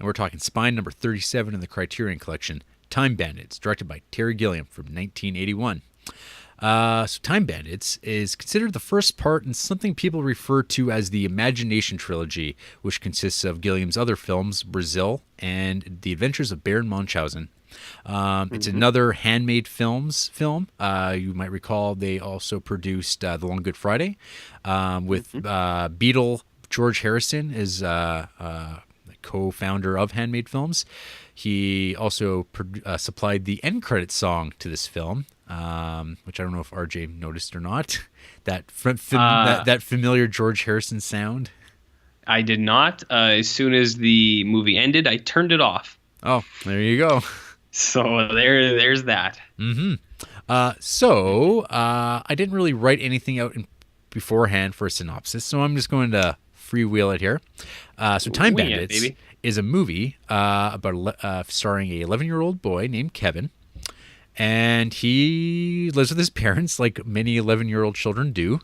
we're talking Spine number 37 in the Criterion Collection, Time Bandits, directed by Terry Gilliam from 1981. So Time Bandits is considered the first part in something people refer to as the Imagination Trilogy, which consists of Gilliam's other films, Brazil and The Adventures of Baron Munchausen. It's another Handmade Films film. You might recall they also produced The Long Good Friday with Beatle George Harrison as co-founder of Handmade Films. He also supplied the end credit song to this film, which I don't know if RJ noticed or not. That familiar George Harrison sound. I did not. As soon as the movie ended, I turned it off. Oh, there you go. So there's that. So I didn't really write anything out beforehand for a synopsis, so I'm just going to freewheel it here. So Time Bandits is a movie about starring a 11-year-old boy named Kevin, and he lives with his parents like many 11-year-old children do.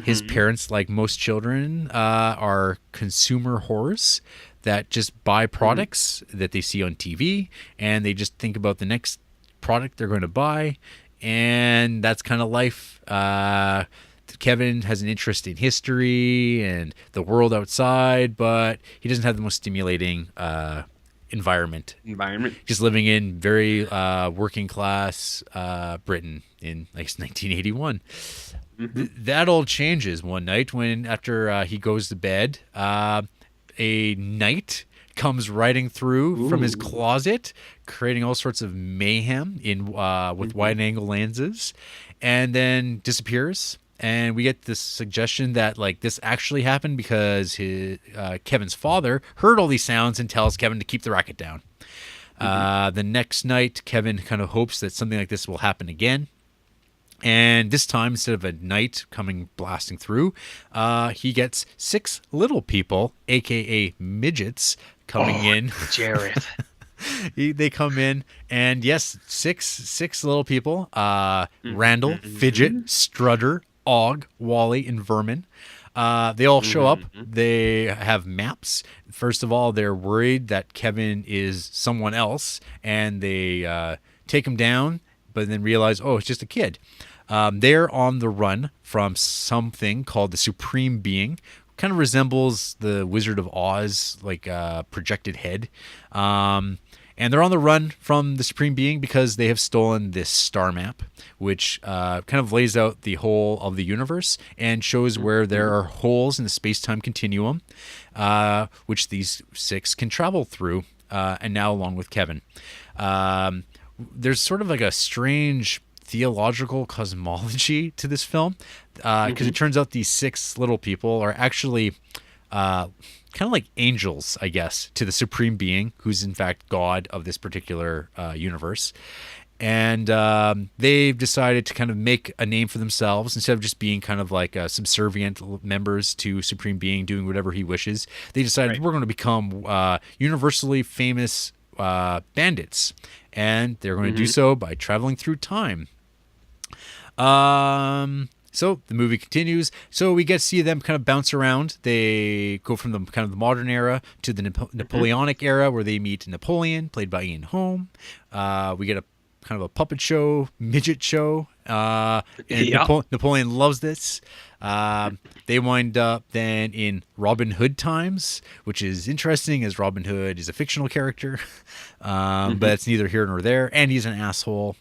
His parents, like most children, are consumer whores that just buy products that they see on TV, and they just think about the next product they're going to buy, and that's kind of life. Kevin has an interest in history and the world outside, but he doesn't have the most stimulating environment. Just living in very working class Britain in, I guess, 1981. That all changes one night when, after he goes to bed, a knight comes riding through from his closet, creating all sorts of mayhem with wide-angle lenses, and then disappears. And we get this suggestion that like this actually happened because Kevin's father heard all these sounds and tells Kevin to keep the racket down. The next night, Kevin kind of hopes that something like this will happen again. And this time, instead of a knight coming blasting through, he gets 6 little people, a.k.a. midgets, coming in. Jarrett. They come in, and yes, six little people. Randall, Fidget, Strutter, Og, Wally, and Vermin. They all show up. They have maps. First of all, they're worried that Kevin is someone else, and they take him down, but then realize, oh, it's just a kid. They're on the run from something called the Supreme Being. Kind of resembles the Wizard of Oz, like projected head. And they're on the run from the Supreme Being because they have stolen this star map, which kind of lays out the whole of the universe and shows where there are holes in the space-time continuum, which these 6 can travel through, and now along with Kevin. There's sort of like a strange theological cosmology to this film, because it turns out these 6 little people are actually kind of like angels, I guess, to the Supreme Being, who's in fact God of this particular universe. And they've decided to kind of make a name for themselves instead of just being kind of like subservient members to Supreme Being, doing whatever he wishes. They decided we're going to become universally famous bandits, and they're going to do so by traveling through time. So the movie continues. So we get to see them kind of bounce around. They go from the kind of the modern era to the Napoleonic era, where they meet Napoleon, played by Ian Holm. We get a kind of a puppet show, midget show. And Napoleon loves this. They wind up then in Robin Hood times, which is interesting, as Robin Hood is a fictional character. But it's neither here nor there, and he's an asshole.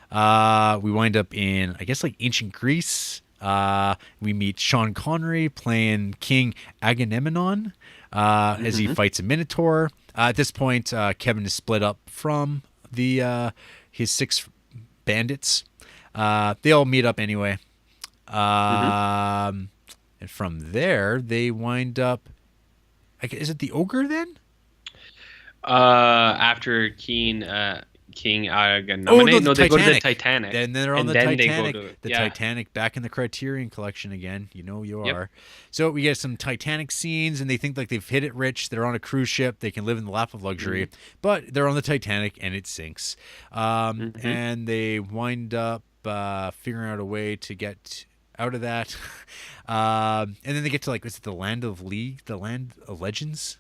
We wind up in, I guess, like ancient Greece. We meet Sean Connery playing King Agamemnon as he fights a Minotaur. At this point, Kevin is split up from his 6 bandits. They all meet up anyway. And from there, they wind up... Is it the Ogre then? After King Agamemnon. Oh, no, they go to the Titanic. And then they're on the Titanic. Titanic back in the Criterion Collection again. You know you are. So we get some Titanic scenes, and they think like they've hit it rich. They're on a cruise ship. They can live in the lap of luxury. But they're on the Titanic, and it sinks. And they wind up figuring out a way to get out of that. And then they get to, like, is it the Land of Legends?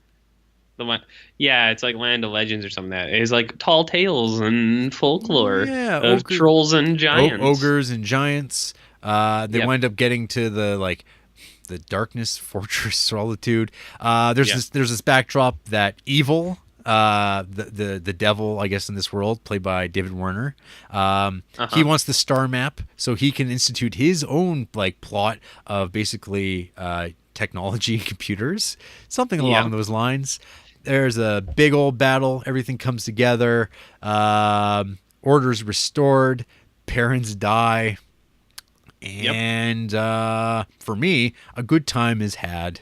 The one, yeah, it's like Land of Legends or something. That is like tall tales and folklore Yeah, of trolls and giants. ogres and giants. They Yep. wind up getting to the darkness fortress solitude. Yeah. There's this backdrop that evil, the devil, I guess, in this world, played by David Warner. He Uh-huh. wants the star map so he can institute his own like plot of basically technology and computers, something along Yep. those lines. There's a big old battle. Everything comes together. Orders restored. Parents die. Yep. And for me, a good time is had.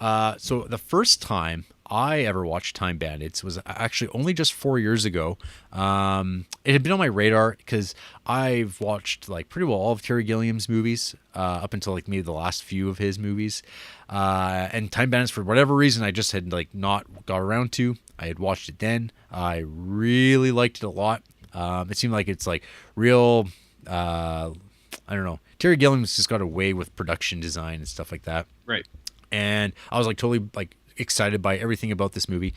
So the first time I ever watched Time Bandits was actually only just 4 years ago. It had been on my radar because I've watched like pretty well all of Terry Gilliam's movies up until like maybe the last few of his movies. And Time Bandits, for whatever reason, I just had like not got around to. I had watched it then. I really liked it a lot. It seemed like it's like real. I don't know. Terry Gilliam's just got away with production design and stuff like that. Right. And I was like totally like excited by everything about this movie.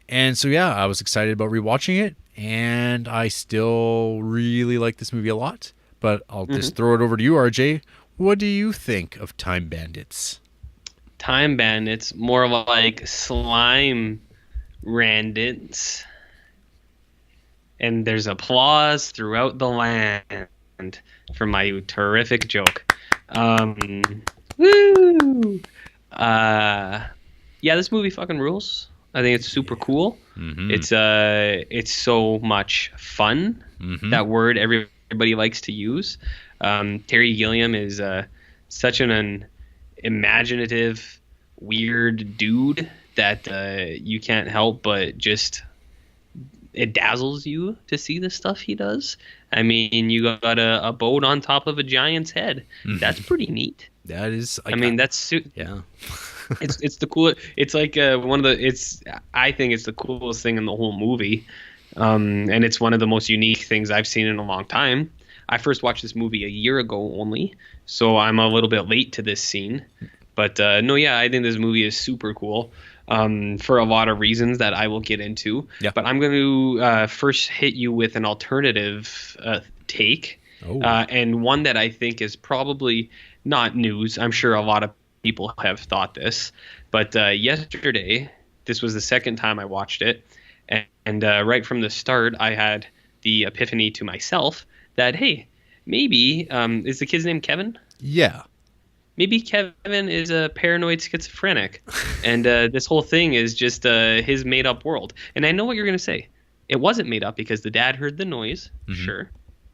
And so yeah, I was excited about rewatching it, and I still really like this movie a lot. But I'll just throw it over to you, RJ. What do you think of Time Bandits? Time Bandits, more like slime randits, and there's applause throughout the land for my terrific joke. Woo! Yeah, this movie fucking rules. I think it's super cool. Mm-hmm. It's so much fun. Mm-hmm. That word everybody likes to use. Terry Gilliam is such an imaginative, weird dude that you can't help but just it dazzles you to see the stuff he does. I mean, you got a boat on top of a giant's head. That's pretty neat. That is. I mean, that's yeah. it's the cool. It's like one of the. It's I think it's the coolest thing in the whole movie, and it's one of the most unique things I've seen in a long time. I first watched this movie a year ago only, so I'm a little bit late to this scene. But no, yeah, I think this movie is super cool for a lot of reasons that I will get into. Yeah. But I'm going to first hit you with an alternative take, and one that I think is probably not news. I'm sure a lot of people have thought this. But yesterday, this was the second time I watched it. And right from the start, I had the epiphany to myself that, hey, maybe, is the kid's name Kevin? Yeah. Maybe Kevin is a paranoid schizophrenic, and this whole thing is just his made-up world. And I know what you're going to say. It wasn't made up because the dad heard the noise. Mm-hmm.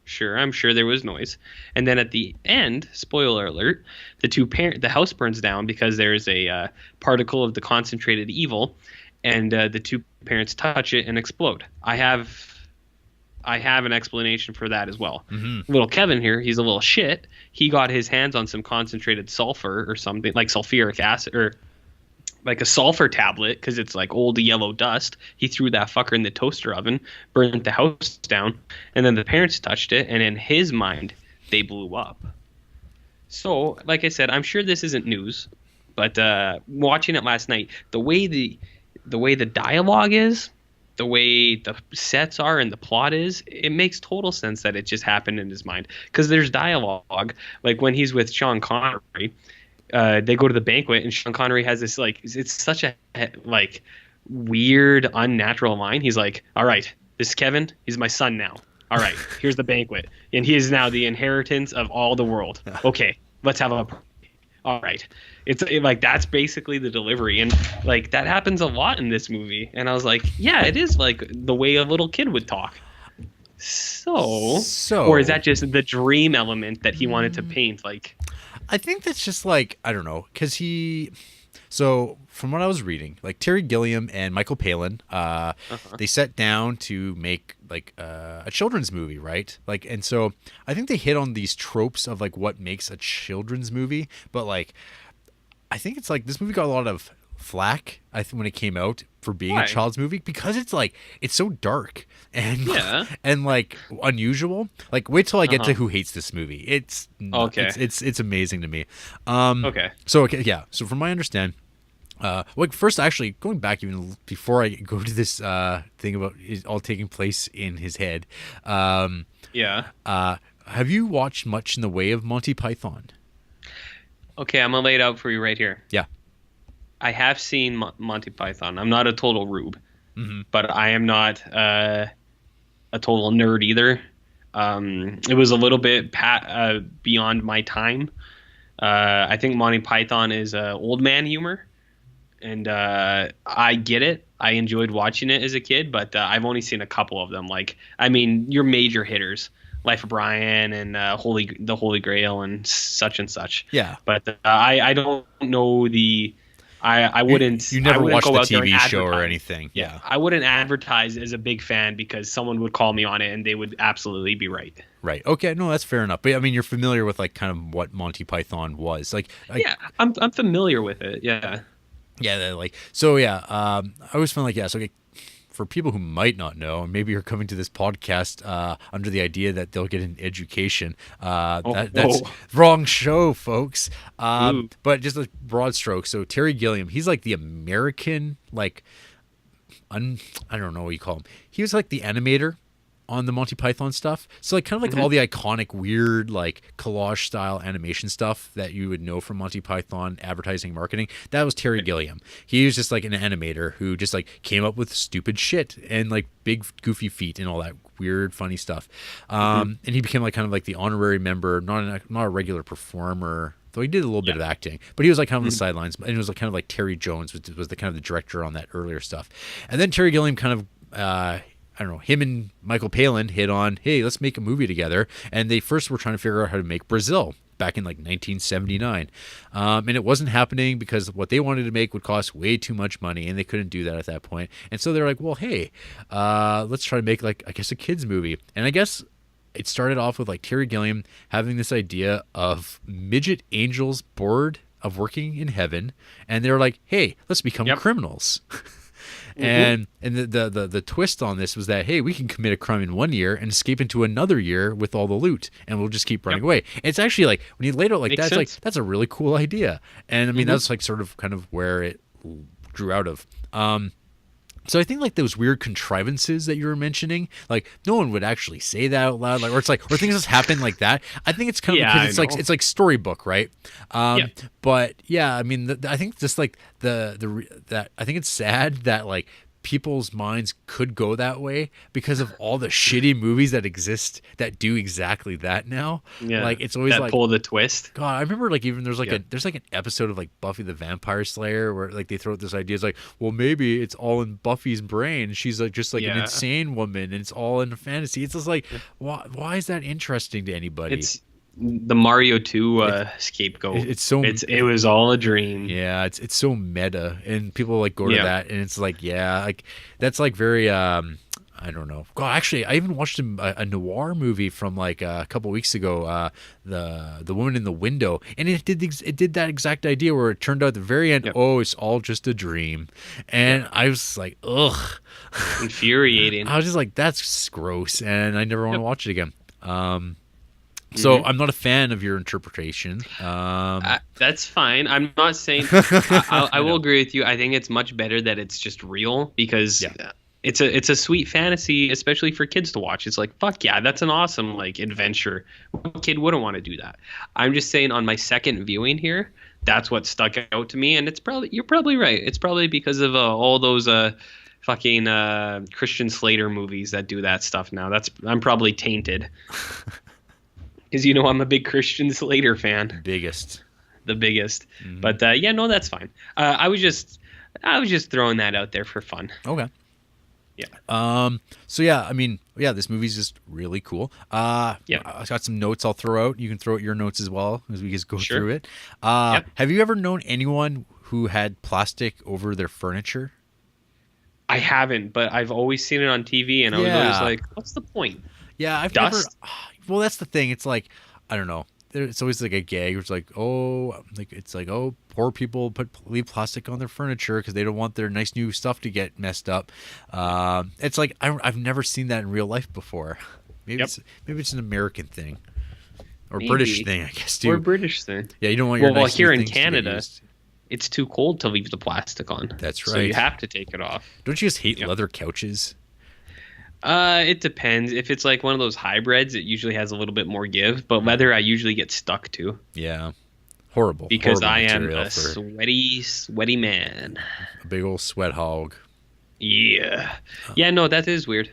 Sure, I'm sure there was noise. And then at the end, spoiler alert, the house burns down because there's a particle of the concentrated evil, and the two parents touch it and explode. I have an explanation for that as well. Mm-hmm. Little Kevin here, he's a little shit. He got his hands on some concentrated sulfur or something, like sulfuric acid or like a sulfur tablet, because it's like old yellow dust. He threw that fucker in the toaster oven, burned the house down, and then the parents touched it, and in his mind, they blew up. So, like I said, I'm sure this isn't news, but watching it last night, the way the dialogue is, the way the sets are and the plot is, it makes total sense that it just happened in his mind. Because there's dialogue, like when he's with Sean Connery, they go to the banquet and Sean Connery has this like, it's such a like weird, unnatural line. He's like, "All right, this is Kevin. He's my son now. All right, here's the banquet, and he is now the inheritance of all the world. Okay, let's have a party. All right." Like that's basically the delivery, and like that happens a lot in this movie. And I was like, yeah, it is like the way a little kid would talk. So or is that just the dream element that he wanted to paint? Like, I think that's just like, I don't know, because so from what I was reading, like Terry Gilliam and Michael Palin, they sat down to make like a children's movie, right? Like, and so I think they hit on these tropes of like what makes a children's movie, but like I think it's like this movie got a lot of flack when it came out for being a child's movie because it's like it's so dark and and like unusual. Like wait till I get to who hates this movie. It's okay. It's amazing to me. So from my understand, Like first, actually, going back even before I go to this thing about it all taking place in his head. Yeah. Have you watched much in the way of Monty Python? Okay, I'm gonna lay it out for you right here. Yeah. I have seen Monty Python. I'm not a total rube, but I am not a total nerd either. It was a little bit beyond my time. I think Monty Python is old man humor, and I get it. I enjoyed watching it as a kid, but I've only seen a couple of them. Like, I mean, your major hitters, Life of Brian and the Holy Grail and such. Yeah. But I don't know the. I wouldn't. You never watched the TV show or advertise. anything. Yeah. I wouldn't advertise as a big fan because someone would call me on it and they would absolutely be right. Right. Okay. No, that's fair enough. But I mean, you're familiar with like kind of what Monty Python was like. Yeah, I'm familiar with it. Yeah. Yeah. Like so. Yeah. I always find like so. Okay, for people who might not know, and maybe you're coming to this podcast under the idea that they'll get an education. That's wrong show, folks. But just a broad stroke. So Terry Gilliam, he's like the American, like, I don't know what you call him. He was like the animator on the Monty Python stuff. So like kind of like all the iconic weird like collage style animation stuff that you would know from Monty Python advertising marketing. That was Terry Gilliam. He was just like an animator who just like came up with stupid shit and like big goofy feet and all that weird funny stuff. And he became like kind of like the honorary member, not a regular performer. Though he did a little bit of acting, but he was like kind of on the sidelines, and it was like kind of like Terry Jones was the kind of the director on that earlier stuff. And then Terry Gilliam kind of I don't know, him and Michael Palin hit on, hey, let's make a movie together. And they first were trying to figure out how to make Brazil back in like 1979. And it wasn't happening because what they wanted to make would cost way too much money and they couldn't do that at that point. And so they're like, well, hey, let's try to make like, I guess, a kid's movie. And I guess it started off with like Terry Gilliam having this idea of midget angels bored of working in heaven. And they're like, hey, let's become criminals. And the twist on this was that, hey, we can commit a crime in 1 year and escape into another year with all the loot, and we'll just keep running away. It's actually like when you laid it out like that, it's like that's a really cool idea. And I mean that's like sort of kind of where it drew out of. So I think like those weird contrivances that you were mentioning, like no one would actually say that out loud, like or things just happen like that. I think it's kind of because it's like storybook, right? But yeah, I mean, I think just like that I think it's sad that like people's minds could go that way because of all the shitty movies that exist that do exactly that now. Yeah, like it's always that like pull the twist. God, I remember like even there's like an episode of like Buffy the Vampire Slayer where like they throw out this idea. It's like, well, maybe it's all in Buffy's brain. She's like just like an insane woman, and it's all in a fantasy. It's just like, why is that interesting to anybody? It's the Mario 2 scapegoat. It was all a dream. Yeah, it's so meta, and people like go to that, and it's like like that's like very I don't know. God, actually, I even watched a noir movie from like a couple weeks ago, the Woman in the Window, and it did that exact idea where it turned out at the very end, oh, it's all just a dream, and I was like, ugh, infuriating. I was just like, that's gross, and I never want to watch it again. So I'm not a fan of your interpretation. That's fine. I'm not saying I will agree with you. I think it's much better that it's just real because it's a sweet fantasy, especially for kids to watch. It's like, fuck yeah, that's an awesome like adventure. What kid wouldn't want to do that? I'm just saying on my second viewing here, that's what stuck out to me, and you're probably right. It's probably because of all those fucking Christian Slater movies that do that stuff now. I'm probably tainted. Because I'm a big Christian Slater fan. The biggest. Mm-hmm. But no, that's fine. I was just throwing that out there for fun. Okay. Yeah. So yeah, I mean, this movie's just really cool. I got some notes I'll throw out. You can throw out your notes as well as we just go through it. Have you ever known anyone who had plastic over their furniture? I haven't, but I've always seen it on TV, and I was always like, what's the point? Yeah, I've Dust? never. Well, that's the thing. It's like, I don't know. It's always like a gag. It's like, poor people leave plastic on their furniture because they don't want their nice new stuff to get messed up. It's like I've never seen that in real life before. Maybe it's an American thing or British thing, I guess. Too. Or British thing. Yeah, you don't want your nice here new in things to get Canada. used. it's too cold to leave the plastic on. That's right. So you have to take it off. Don't you just hate leather couches? It depends. If it's like one of those hybrids, it usually has a little bit more give. But leather, I usually get stuck to. Yeah. Horrible. Because horrible I am a sweaty man. A big old sweat hog. Yeah. Yeah, no, that is weird.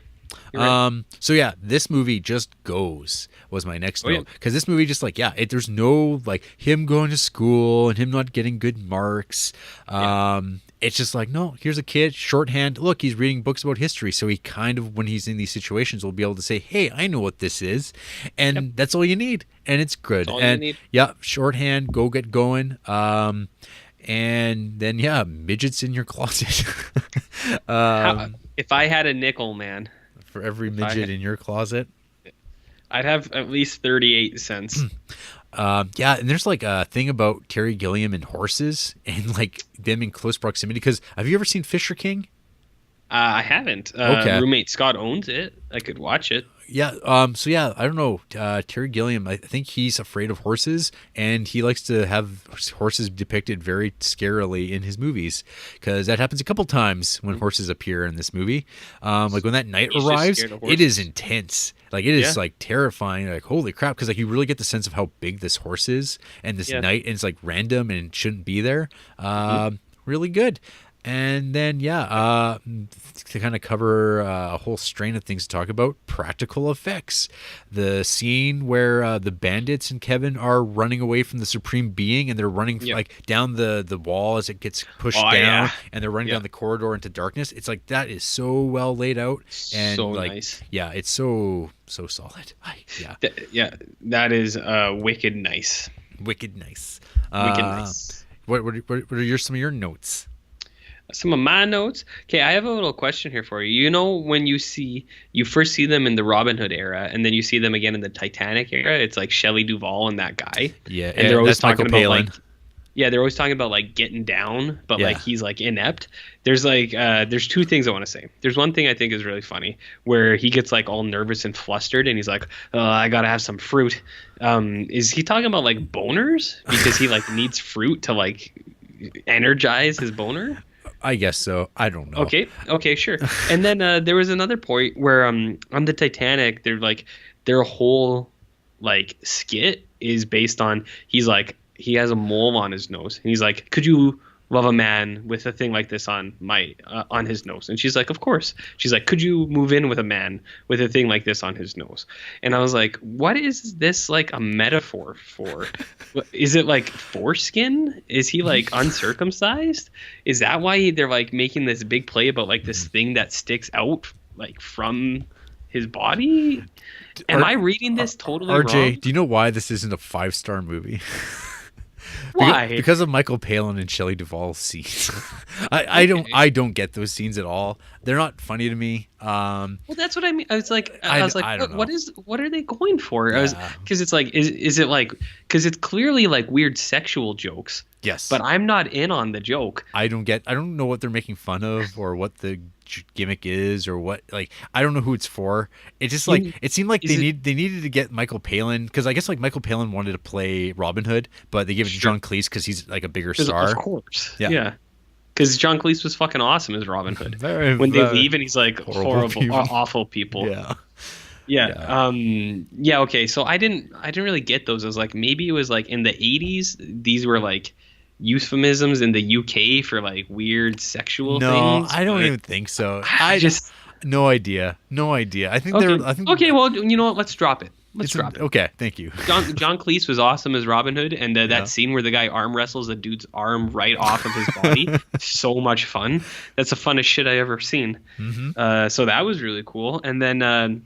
Right. So yeah, this movie just goes was my next note, because this movie just like there's no like him going to school and him not getting good marks. It's just like, no, here's a kid, shorthand. Look, he's reading books about history, so he kind of, when he's in these situations, will be able to say, hey, I know what this is, and that's all you need, and it's good. That's all and you need. Yeah, shorthand, go get going. And then midgets in your closet. If I had a nickel, man. For every midget in your closet, I'd have at least 38 cents. And there's like a thing about Terry Gilliam and horses and like them in close proximity. Because have you ever seen Fisher King? I haven't. Roommate Scott owns it. I could watch it. Yeah. I don't know. Terry Gilliam, I think he's afraid of horses, and he likes to have horses depicted very scarily in his movies, because that happens a couple times when horses appear in this movie. Like when that knight arrives, it is intense. Like it is like terrifying. Like holy crap, because like you really get the sense of how big this horse is, and this knight, and it's like random and it shouldn't be there. Really good. And then, to kind of cover a whole strain of things to talk about, practical effects. The scene where the bandits and Kevin are running away from the Supreme Being, and they're running like down the wall as it gets pushed down, and they're running down the corridor into darkness. It's like, that is so well laid out. And so like, nice. Yeah, it's so solid. That is wicked nice. Wicked nice. Wicked nice. What are some of your notes? Some of my notes. Okay, I have a little question here for you. You know, when you first see them in the Robin Hood era, and then you see them again in the Titanic era, it's like Shelley Duvall and that guy. Yeah, and they're always talking about like, they're always talking about like getting down, but like he's like inept. There's like there's two things I want to say. There's one thing I think is really funny where he gets like all nervous and flustered, and he's like, I gotta have some fruit. Is he talking about like boners because he like needs fruit to like energize his boner? I guess so. I don't know. Okay, sure. And then there was another point where on the Titanic, they're like their whole like skit is based on he has a mole on his nose, and he's like, could you love a man with a thing like this on on his nose? And she's like, of course. She's like, could you move in with a man with a thing like this on his nose? And I was like, what is this like a metaphor for? Is it like foreskin? Is he like uncircumcised? Is that why they're like making this big play about like this thing that sticks out like from his body? Am I reading this totally RJ, wrong? do you know why this isn't a 5-star movie? Why? Because of Michael Palin and Shelley Duvall's scenes. I don't get those scenes at all. They're not funny to me. Well, that's what I mean. I was like, what are they going for? Because it's like, is it like, because it's clearly like weird sexual jokes. Yes. But I'm not in on the joke. I don't know what they're making fun of or what the gimmick is or what, like, I don't know who it's for. It just like, it seemed like they needed to get Michael Palin, because I guess like Michael Palin wanted to play Robin Hood, but they gave it to John Cleese because he's like a bigger star. Of course. Yeah. Because John Cleese was fucking awesome as Robin Hood. When they leave and he's like horrible, awful people. Yeah. Okay. So I didn't really get those. I was like, maybe it was like in the 80s, these were like euphemisms in the UK for like weird sexual things. No, I don't even think so. I just no idea. I think okay. Well, you know what? Let's drop it. Okay, thank you. John Cleese was awesome as Robin Hood, and that scene where the guy arm wrestles the dude's arm right off of his body, so much fun. That's the funnest shit I ever seen. Mm-hmm. So that was really cool. And then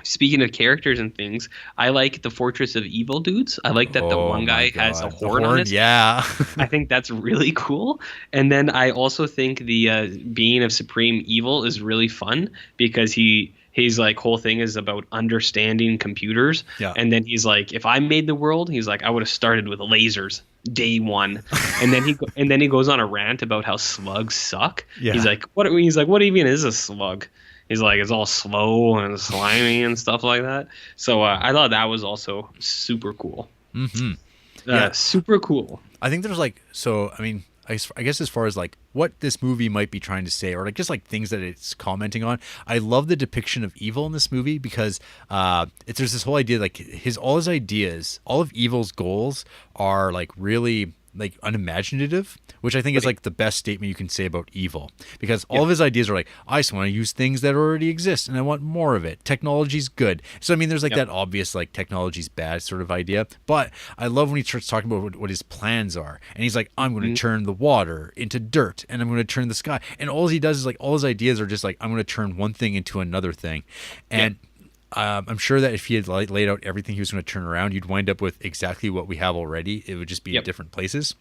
speaking of characters and things, I like the Fortress of Evil dudes. I like that the one guy has a horn on his. Yeah. I think that's really cool. And then I also think the being of Supreme Evil is really fun because his like whole thing is about understanding computers. Yeah. And then he's like, if I made the world, he's like, I would have started with lasers day one. And then he goes on a rant about how slugs suck. Yeah. He's like, what even is a slug? He's like, it's all slow and slimy and stuff like that. So I thought that was also super cool. Mm-hmm. Super cool. I think there's like, so, I mean, I guess as far as like what this movie might be trying to say, or like just like things that it's commenting on, I love the depiction of evil in this movie because there's this whole idea like all his ideas, all of evil's goals are like really like unimaginative, which I think is like the best statement you can say about evil, because all of his ideas are like, I just want to use things that already exist and I want more of it. Technology's good. So I mean, there's like that obvious like technology's bad sort of idea, but I love when he starts talking about what his plans are, and he's like, I'm going to turn the water into dirt, and I'm going to turn the sky, and all he does is like all his ideas are just like, I'm going to turn one thing into another thing, and I'm sure that if he had laid out everything he was going to turn around, you'd wind up with exactly what we have already. It would just be in different places.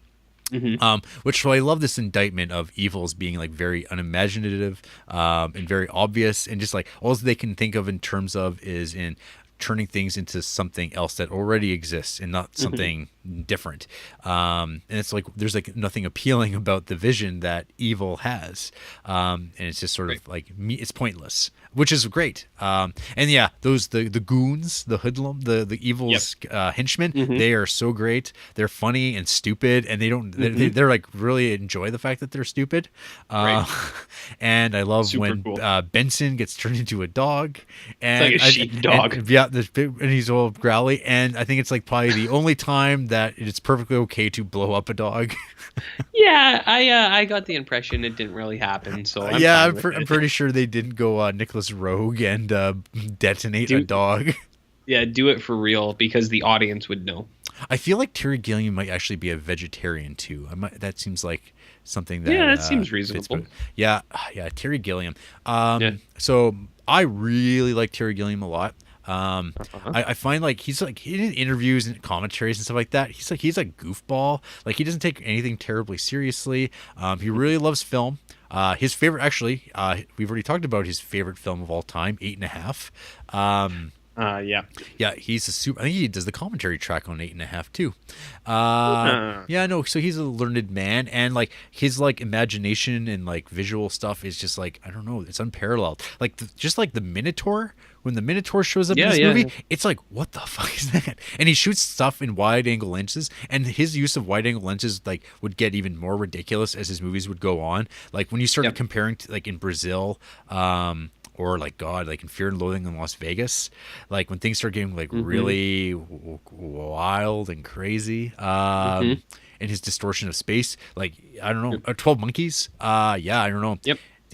So I love this indictment of evil as being like very unimaginative and very obvious, and just like all they can think of in terms of is in turning things into something else that already exists and not something different. And it's like there's like nothing appealing about the vision that evil has, and it's just sort of like it's pointless, which is great. And yeah, the goons, the hoodlum, the evil's henchmen, they are so great. They're funny and stupid, and they're like really enjoy the fact that they're stupid. And I love when Benson gets turned into a dog, and it's like a sheep dog. And he's all growly, and I think it's like probably the only time that it's perfectly okay to blow up a dog. I got the impression it didn't really happen. So I'm pretty sure they didn't go Nicholas Rogue and detonate a dog. Yeah, do it for real because the audience would know. I feel like Terry Gilliam might actually be a vegetarian too. That seems like something that seems reasonable. Terry Gilliam. So I really like Terry Gilliam a lot. I find like he's like in interviews and commentaries and stuff like that, he's a goofball. Like he doesn't take anything terribly seriously. He really loves film. His favorite, actually, we've already talked about his favorite film of all time, 8.5. He's a super. I think he does the commentary track on 8.5 too. So he's a learned man, and like his like imagination and like visual stuff is just like, I don't know, it's unparalleled. Like just like the Minotaur. When the Minotaur shows up in this movie, it's like, what the fuck is that? And he shoots stuff in wide-angle lenses, and his use of wide-angle lenses like would get even more ridiculous as his movies would go on. Like when you started comparing to like in Brazil, or like in Fear and Loathing in Las Vegas, like when things start getting like really wild and crazy, and his distortion of space, like I don't know, 12 Monkeys, I don't know.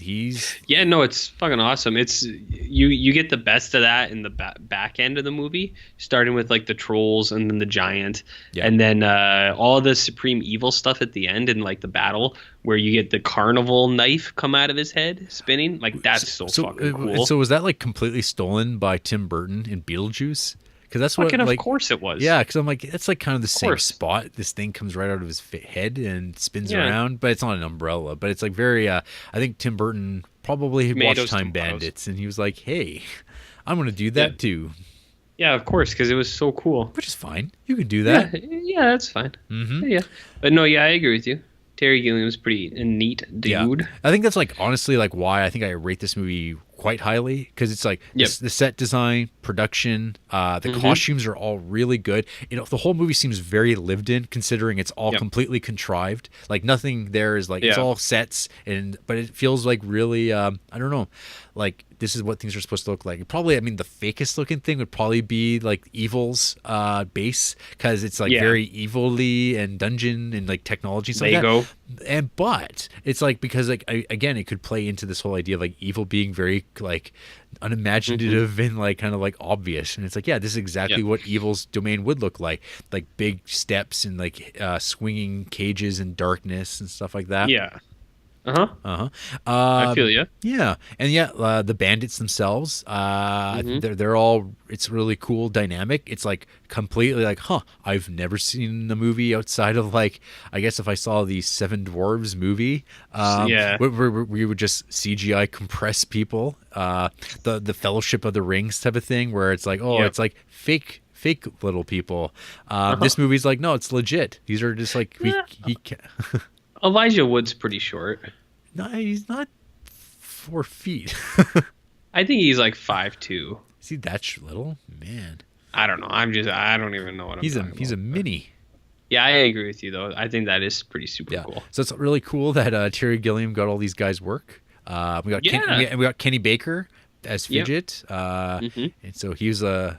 It's fucking awesome. It's you get the best of that in the back end of the movie, starting with like the trolls and then the giant, and then all the supreme evil stuff at the end, and like the battle where you get the carnival knife come out of his head spinning. Like that's so fucking cool. So was that like completely stolen by Tim Burton in Beetlejuice? Because that's what, of course it was. Yeah, because I'm like, it's like kind of the same spot. This thing comes right out of his had and spins around, but it's not an umbrella. But it's like very. I think Tim Burton probably watched Time Bandits, and he was like, "Hey, I'm going to do that too." Yeah, of course, because it was so cool. Which is fine. You could do that. Yeah, that's fine. But no, I agree with you. Terry Gilliam's pretty a neat dude. Yeah. I think that's like honestly like why I think I rate this movie quite highly, because it's like the set design, production, the costumes are all really good. The whole movie seems very lived in, considering it's all completely contrived. Like nothing there is like it's all sets, but it feels like really I don't know, like this is what things are supposed to look like. Probably, I mean, the fakest looking thing would probably be like Evil's base, because it's like very evilly and dungeon and like technology and stuff like that. But it's like, because like again, it could play into this whole idea of like evil being very like unimaginative and like kind of like obvious, and it's like, this is exactly what evil's domain would look like big steps and like swinging cages and darkness and stuff like that. I feel you. Yeah, and the bandits themselves, they're all. It's really cool dynamic. It's like completely like, I've never seen a movie outside of like, I guess if I saw the Seven Dwarves movie, where we would just CGI compress people, the Fellowship of the Rings type of thing, where it's like, it's like fake little people. This movie's like, no, it's legit. These are just like Elijah Wood's pretty short. No, he's not 4 feet. I think he's like 5'2". Is he that little? Man. I don't know. I don't even know what I'm talking about. He's a mini. Yeah, I agree with you though. I think that is pretty super Yeah. cool. So it's really cool that Terry Gilliam got all these guys work. Yeah. We got Kenny Baker as Yep. Fidget, Mm-hmm. and so he was I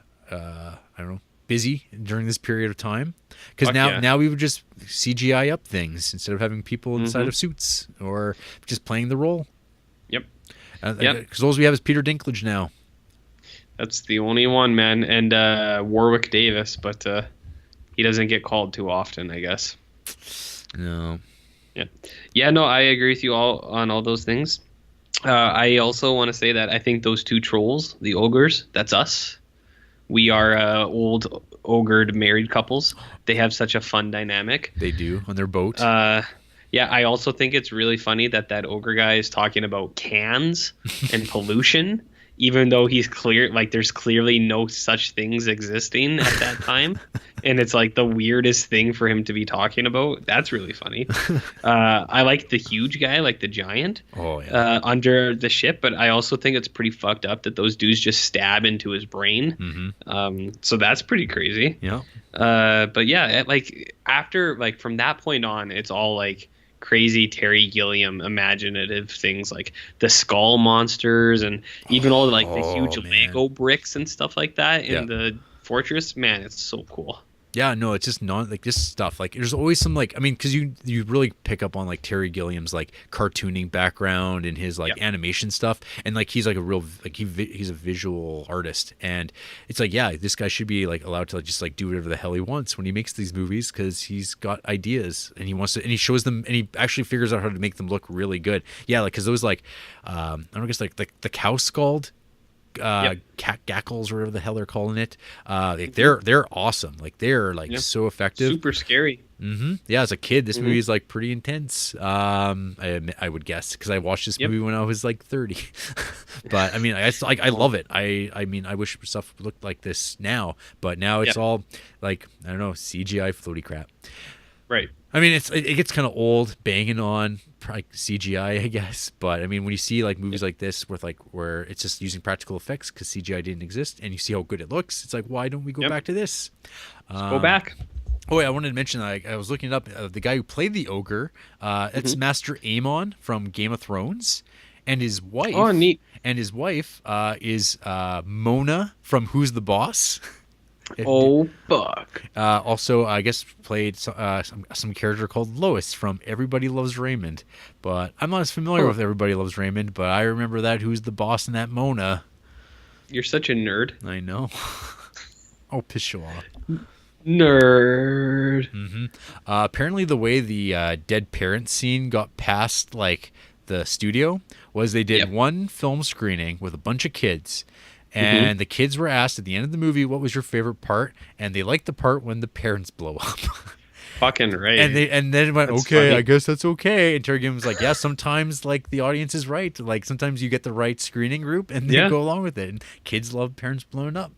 don't know, busy during this period of time, because Fuck yeah. now we would just CGI up things instead of having people inside Mm-hmm. of suits or just playing the role. Yep. Yep. Because those we have is Peter Dinklage now. That's the only one, man. And Warwick Davis, but he doesn't get called too often, I guess. No. Yeah. Yeah, no, I agree with you all on all those things. I also want to say that I think those two trolls, the ogres, that's us. We are old ogred married couples. They have such a fun dynamic. They do on their boat. Yeah, I also think it's really funny that ogre guy is talking about cans and pollution, even though he's clear, like there's clearly no such things existing at that time. And it's like the weirdest thing for him to be talking about. That's really funny. I like the huge guy, like the giant, Oh yeah. under the ship, but I also think it's pretty fucked up that those dudes just stab into his brain. Mm-hmm. So that's pretty crazy. Yeah. But yeah, like after like from that point on, it's all like crazy Terry Gilliam imaginative things like the skull monsters and even all like the huge Lego bricks and stuff like that in the fortress. Man, it's so cool. Yeah, no, it's just not like just stuff. Like there's always some like, I mean, because you really pick up on like Terry Gilliam's like cartooning background and his like animation stuff, and like he's like a real like he's a visual artist, and it's like yeah, this guy should be like allowed to like, just like do whatever the hell he wants when he makes these movies because he's got ideas and he wants to and he shows them and he actually figures out how to make them look really good. Yeah, like because those like I don't know, I guess like the cow scald. Cat gackles or whatever the hell they're calling it. They're awesome. Like they're like so effective. Super scary. Mm-hmm. Yeah, as a kid, this movie is like pretty intense. I would guess because I watched this movie when I was like 30. But I mean, I love it. I mean, I wish stuff looked like this now, but now it's all like I don't know, CGI floaty crap. Right. I mean, it gets kind of old banging on like CGI, I guess. But I mean, when you see like movies like this with like where it's just using practical effects because CGI didn't exist, and you see how good it looks, it's like why don't we go back to this? Go back. Oh, wait, I wanted to mention that I was looking it up. The guy who played the ogre, it's Master Aemon from Game of Thrones, and his wife. Oh, neat. And his wife is Mona from Who's the Boss. Oh, fuck. Also, I guess played some character called Lois from Everybody Loves Raymond. But I'm not as familiar with Everybody Loves Raymond, but I remember that Who's the Boss and that Mona. You're such a nerd. I know. Oh, piss you off. Nerd. Mm-hmm. Apparently, the way the dead parent scene got past like the studio was they did one film screening with a bunch of kids. And the kids were asked at the end of the movie, what was your favorite part? And they liked the part when the parents blow up. Fucking right. And then it went, That's okay, funny. I guess that's okay. And Terry Gilliam was like, yeah, sometimes like the audience is right. Like sometimes you get the right screening group and they go along with it. And kids love parents blowing up.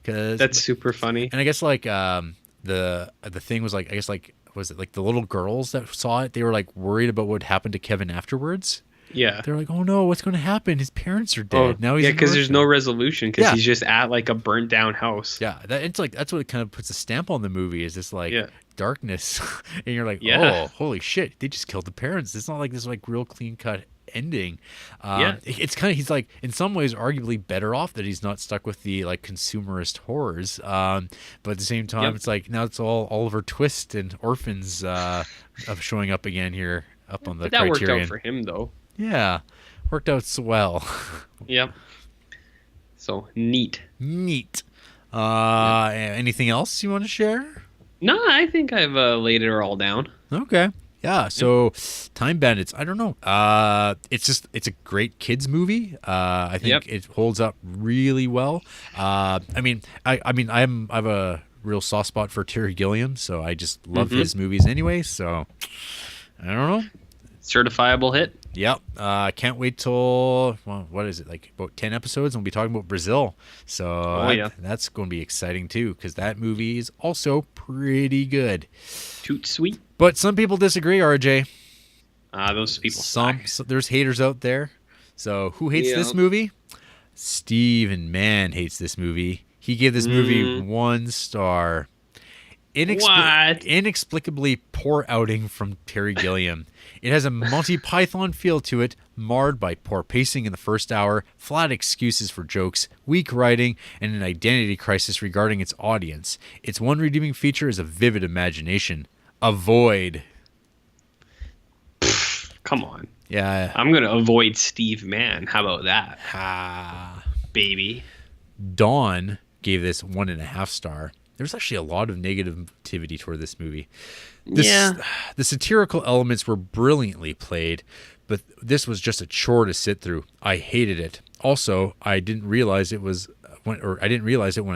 That's super funny. And I guess like the thing was like, I guess like, was it like the little girls that saw it? They were like worried about what would happen to Kevin afterwards. Yeah. They're like, oh no, what's going to happen? His parents are dead. Now he's because there's no resolution because he's just at like a burnt down house. Yeah, it's like that's what it kind of puts a stamp on the movie is this like darkness, and you're like, oh, holy shit, they just killed the parents. It's not like this like real clean cut ending. It's kind of he's like in some ways arguably better off that he's not stuck with the like consumerist horrors. But at the same time, it's like now it's all Oliver Twist and Orphans of showing up again here up on the that Criterion. worked out for him though. Yeah, worked out so well. Yep. So neat. Anything else you want to share? No, I think I've laid it all down. Okay. Yeah. So, Time Bandits. I don't know. It's a great kids movie. I think it holds up really well. I have a real soft spot for Terry Gilliam, so I just love his movies anyway. So, I don't know. Certifiable hit. Yep. Can't wait till, well, what is it, like about 10 episodes and we'll be talking about Brazil. So that's going to be exciting too because that movie is also pretty good. Toot sweet. But some people disagree, RJ. Those people there's haters out there. So who hates this movie? Steven Mann hates this movie. He gave this movie 1 star. inexplicably poor outing from Terry Gilliam. It has a Monty Python feel to it, marred by poor pacing in the first hour, flat excuses for jokes, weak writing, and an identity crisis regarding its audience. Its one redeeming feature is a vivid imagination. Avoid. Come on. Yeah. I'm going to avoid Steve Mann. How about that? Baby. Dawn gave this 1.5 star. There's actually a lot of negativity toward this movie. The satirical elements were brilliantly played, but this was just a chore to sit through. I hated it. Also, I didn't realize it when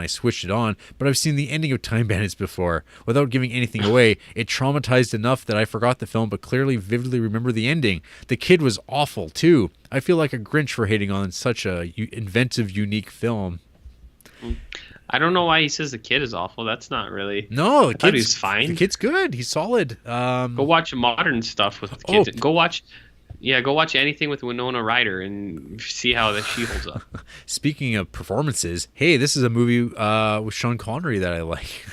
I switched it on, but I've seen the ending of Time Bandits before. Without giving anything away, it traumatized enough that I forgot the film, but clearly vividly remember the ending. The kid was awful, too. I feel like a Grinch for hating on such a inventive, unique film. I don't know why he says the kid is awful. That's not really. No, I thought he's fine. The kid's good. He's solid. Go watch modern stuff with the kids. Go watch anything with Winona Ryder and see how she holds up. Speaking of performances, hey, this is a movie with Sean Connery that I like.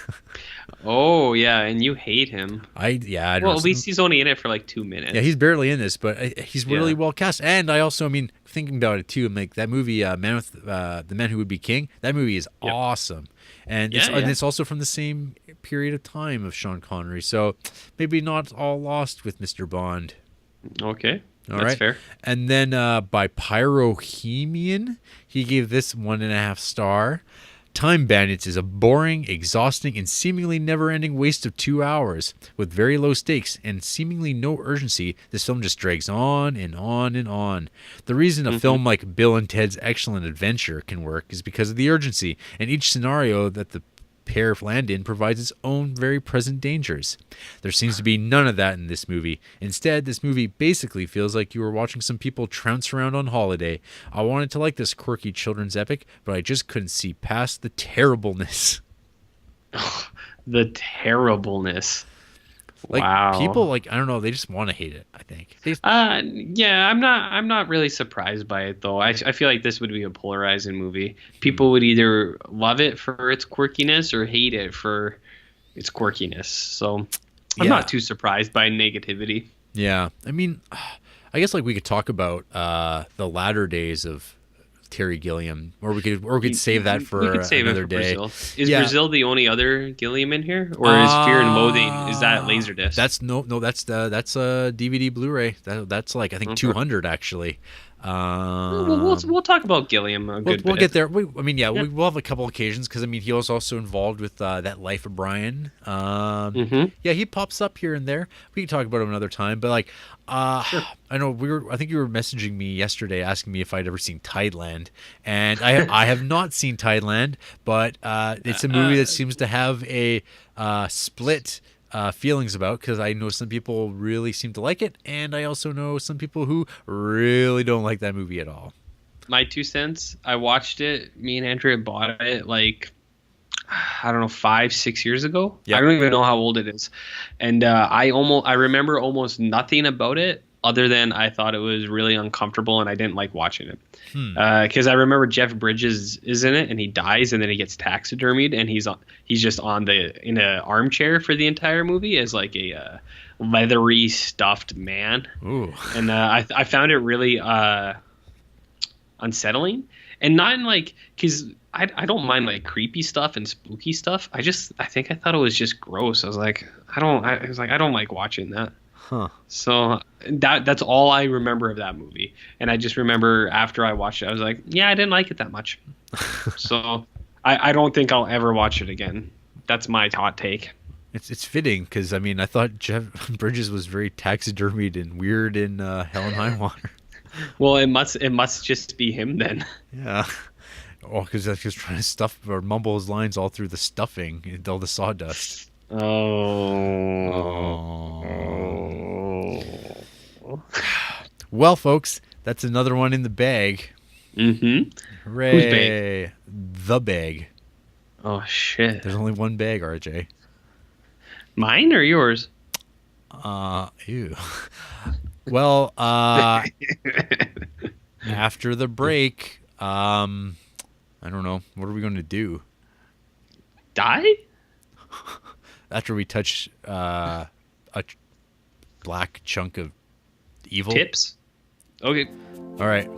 Oh yeah, and you hate him. I don't well, know. At least he's only in it for like 2 minutes. Yeah, he's barely in this, but he's really well cast. And I also, thinking about it too, I'm like that movie, The Man Who Would Be King. That movie is awesome, and it's also from the same period of time of Sean Connery. So maybe not all lost with Mr. Bond. Okay. That's fair. And then by Pyrohemian, he gave this 1.5 star. Time Bandits is a boring, exhausting, and seemingly never-ending waste of 2 hours. With very low stakes and seemingly no urgency, this film just drags on and on and on. The reason a film like Bill and Ted's Excellent Adventure can work is because of the urgency, and each scenario that the pair land in provides its own very present dangers. There seems to be none of that in this movie. Instead, this movie basically feels like you were watching some people trounce around on holiday. I wanted to like this quirky children's epic, but I just couldn't see past the terribleness. The terribleness. Like, wow. People, I don't know, they just want to hate it, I think. I'm not really surprised by it, though. I feel like this would be a polarizing movie. People would either love it for its quirkiness or hate it for its quirkiness. So I'm not too surprised by negativity. Yeah. I guess we could talk about the latter days of Terry Gilliam, or we could save that for another day. Brazil. Is Brazil the only other Gilliam in here, or is Fear and Loathing? Is that Laserdisc? That's that's a DVD Blu-ray. That's I think 200 actually. We'll talk about Gilliam a good bit. We'll get there. We'll have a couple occasions because he was also involved with that Life of Brian. Yeah, he pops up here and there. We can talk about him another time. But sure. I know I think you were messaging me yesterday asking me if I'd ever seen Tideland, and I have not seen Tideland, but it's a movie that seems to have a split feelings about, because I know some people really seem to like it, and I also know some people who really don't like that movie at all. My 2 cents, I watched it. Me and Andrea bought it I don't know, 5-6 years ago. Yep. I don't even know how old it is, and I remember almost nothing about it other than I thought it was really uncomfortable and I didn't like watching it. Because I remember Jeff Bridges is in it and he dies and then he gets taxidermied and he's just in a armchair for the entire movie as a leathery stuffed man. Ooh. And I found it really unsettling, and not in because I don't mind creepy stuff and spooky stuff. I think I thought it was just gross. I was like, I don't like watching that. Huh. So that's all I remember of that movie. And I just remember after I watched it, I was like, yeah, I didn't like it that much. So I don't think I'll ever watch it again. That's my hot take. It's fitting because, I thought Jeff Bridges was very taxidermied and weird in Hell and High Water. Well, it must just be him then. Yeah. Oh, because he was trying to stuff or mumble his lines all through the stuffing and all the sawdust. Well, folks, that's another one in the bag. Mm-hmm. Hooray. Whose bag? The bag. Oh, shit. There's only one bag, RJ. Mine or yours? Ew. Well, after the break, I don't know. What are we going to do? Die? after we touch a black chunk of evil. Tips. Okay. All right.